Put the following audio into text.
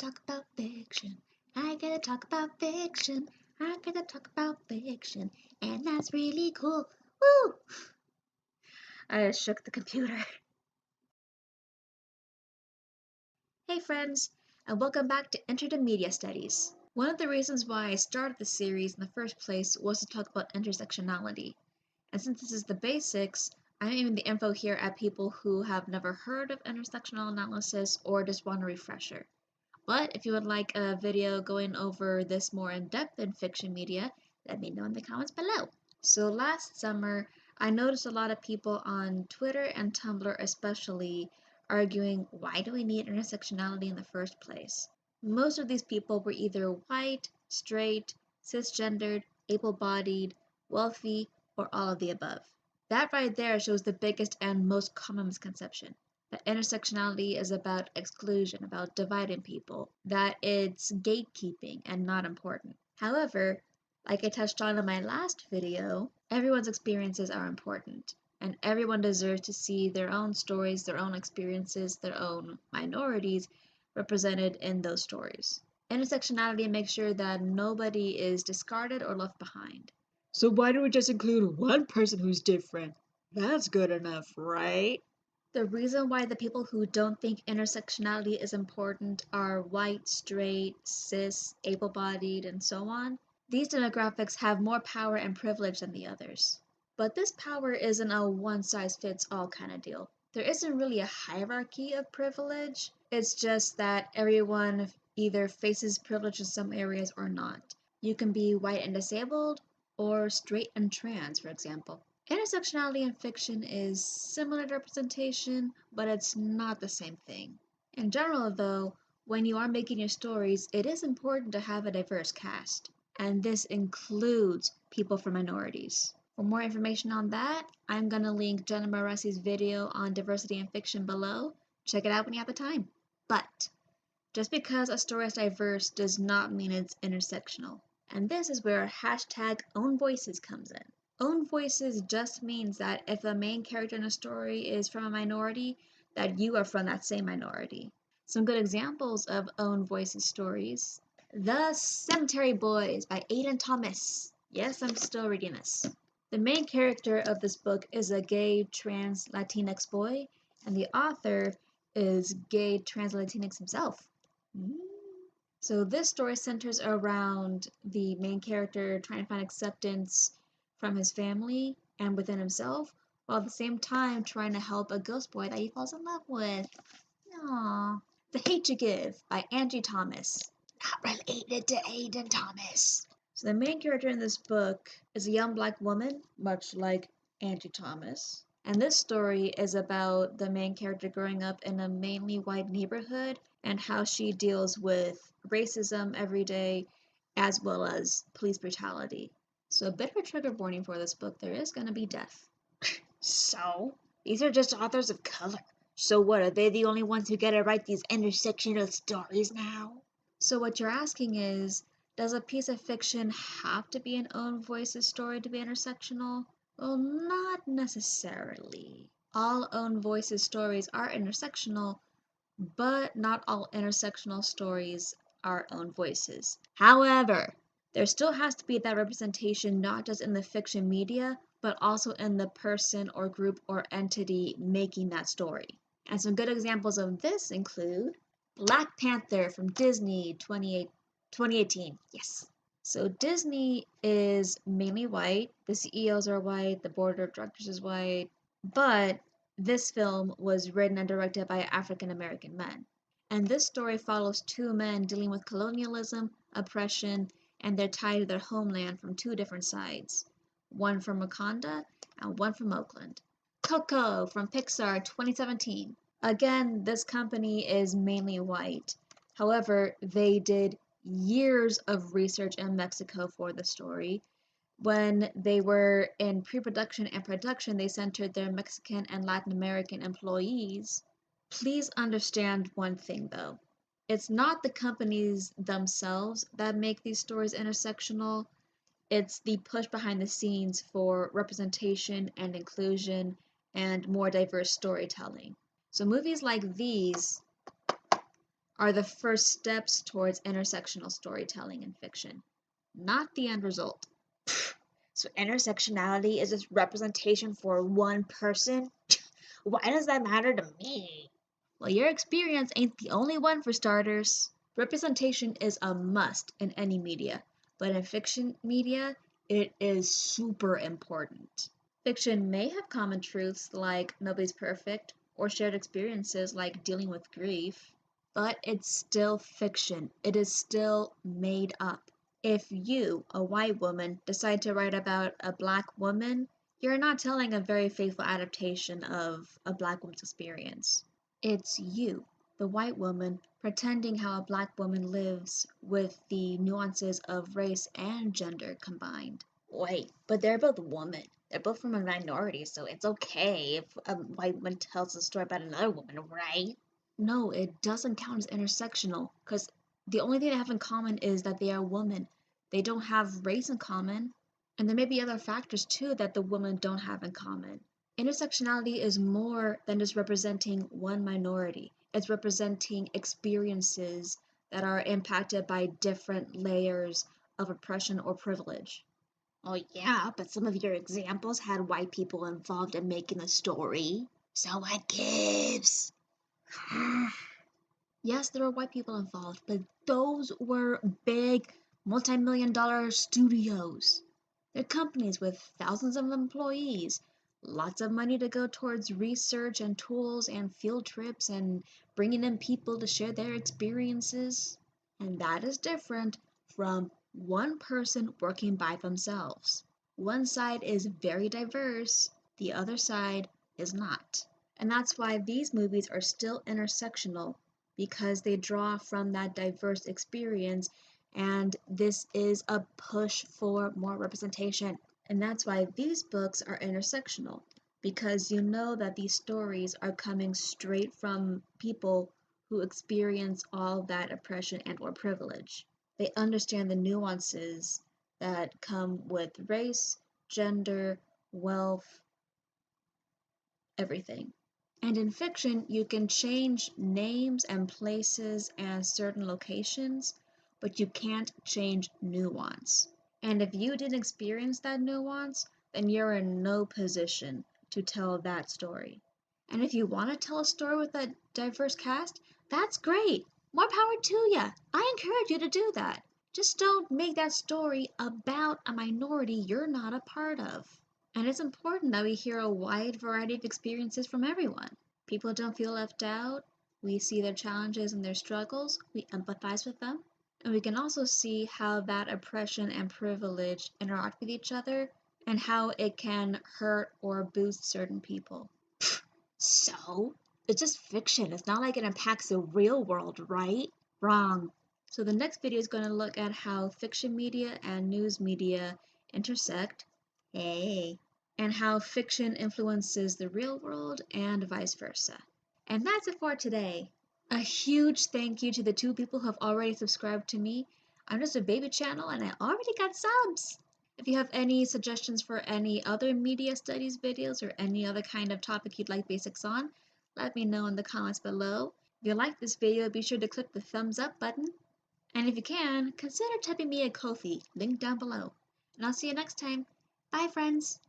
talk about fiction. I get to talk about fiction. I get to talk about fiction. And that's really cool. Woo! I shook the computer. Hey friends, and welcome back to Intermedia Studies. One of the reasons why I started the series in the first place was to talk about intersectionality. And since this is the basics, I'm aiming the info here at people who have never heard of intersectional analysis or just want a refresher. But if you would like a video going over this more in depth in fiction media, let me know in the comments below. So last summer, I noticed a lot of people on Twitter and Tumblr especially arguing, why do we need intersectionality in the first place? Most of these people were either white, straight, cisgendered, able-bodied, wealthy, or all of the above. That right there shows the biggest and most common misconception. That intersectionality is about exclusion, about dividing people, that it's gatekeeping and not important. However, like I touched on in my last video, everyone's experiences are important, and everyone deserves to see their own stories, their own experiences, their own minorities represented in those stories. Intersectionality makes sure that nobody is discarded or left behind. So why don't we just include one person who's different? That's good enough, right? The reason why the people who don't think intersectionality is important are white, straight, cis, able-bodied, and so on. These demographics have more power and privilege than the others. But this power isn't a one-size-fits-all kind of deal. There isn't really a hierarchy of privilege. It's just that everyone either faces privilege in some areas or not. You can be white and disabled, or straight and trans, for example. Intersectionality in fiction is similar to representation, but it's not the same thing. In general, though, when you are making your stories, it is important to have a diverse cast, and this includes people from minorities. For more information on that, I'm going to link Jenna Moressi's video on diversity in fiction below. Check it out when you have the time. But just because a story is diverse does not mean it's intersectional. And this is where hashtag own voices comes in. Own voices just means that if the main character in a story is from a minority, that you are from that same minority. Some good examples of own voices stories. The Cemetery Boys by Aiden Thomas. Yes, I'm still reading this. The main character of this book is a gay trans Latinx boy, and the author is gay trans Latinx himself. So this story centers around the main character trying to find acceptance from his family and within himself, while at the same time trying to help a ghost boy that he falls in love with. Aww. The Hate You Give by Angie Thomas. Not related to Aiden Thomas. So the main character in this book is a young black woman, much like Angie Thomas. And this story is about the main character growing up in a mainly white neighborhood and how she deals with racism every day as well as police brutality. So a bit of a trigger warning for this book, there is going to be death. So? These are just authors of color. So what, are they the only ones who get to write these intersectional stories now? So what you're asking is, does a piece of fiction have to be an own voices story to be intersectional? Well, not necessarily. All own voices stories are intersectional, but not all intersectional stories are own voices. However, there still has to be that representation not just in the fiction media, but also in the person or group or entity making that story. And some good examples of this include Black Panther from Disney 2018. Yes. So Disney is mainly white, the CEOs are white, the board of directors is white, but this film was written and directed by African American men. And this story follows two men dealing with colonialism, oppression, and their tie to their homeland from two different sides. One from Wakanda and one from Oakland. Coco from Pixar 2017. Again, this company is mainly white. However, they did years of research in Mexico for the story. When they were in pre-production and production, they centered their Mexican and Latin American employees. Please understand one thing though. It's not the companies themselves that make these stories intersectional. It's the push behind the scenes for representation and inclusion and more diverse storytelling. So movies like these are the first steps towards intersectional storytelling in fiction, not the end result. So intersectionality is just representation for one person? Why does that matter to me? Well, your experience ain't the only one for starters. Representation is a must in any media, but in fiction media, it is super important. Fiction may have common truths like nobody's perfect, or shared experiences like dealing with grief, but it's still fiction. It is still made up. If you, a white woman, decide to write about a black woman, you're not telling a very faithful adaptation of a black woman's experience. It's you, the white woman, pretending how a black woman lives with the nuances of race and gender combined. Wait, but they're both women. They're both from a minority, so it's okay if a white woman tells a story about another woman, right? No, it doesn't count as intersectional because the only thing they have in common is that they are women. They don't have race in common. And there may be other factors too that the women don't have in common. Intersectionality is more than just representing one minority, it's representing experiences that are impacted by different layers of oppression or privilege. Oh, yeah, but some of your examples had white people involved in making the story. So what gives? Yes, there were white people involved, but those were big, multi-million dollar studios. They're companies with thousands of employees, lots of money to go towards research and tools and field trips and bringing in people to share their experiences. And that is different from one person working by themselves. One side is very diverse, the other side is not. And that's why these movies are still intersectional because they draw from that diverse experience and this is a push for more representation. And that's why these books are intersectional because you know that these stories are coming straight from people who experience all that oppression and or privilege. They understand the nuances that come with race, gender, wealth, everything. And in fiction, you can change names and places and certain locations, but you can't change nuance. And if you didn't experience that nuance, then you're in no position to tell that story. And if you want to tell a story with a diverse cast, that's great. More power to ya. I encourage you to do that. Just don't make that story about a minority you're not a part of. And it's important that we hear a wide variety of experiences from everyone. People don't feel left out. We see their challenges and their struggles. We empathize with them. And we can also see how that oppression and privilege interact with each other and how it can hurt or boost certain people. So? It's just fiction. It's not like it impacts the real world, right? Wrong. So the next video is going to look at how fiction media and news media intersect. Hey. And how fiction influences the real world and vice versa. And that's it for today. A huge thank you to the 2 people who have already subscribed to me. I'm just a baby channel and I already got subs. If you have any suggestions for any other media studies videos or any other kind of topic you'd like basics on, let me know in the comments below. If you like this video, be sure to click the thumbs up button. And if you can, consider tipping me a Ko-fi, link down below. And I'll see you next time. Bye, friends.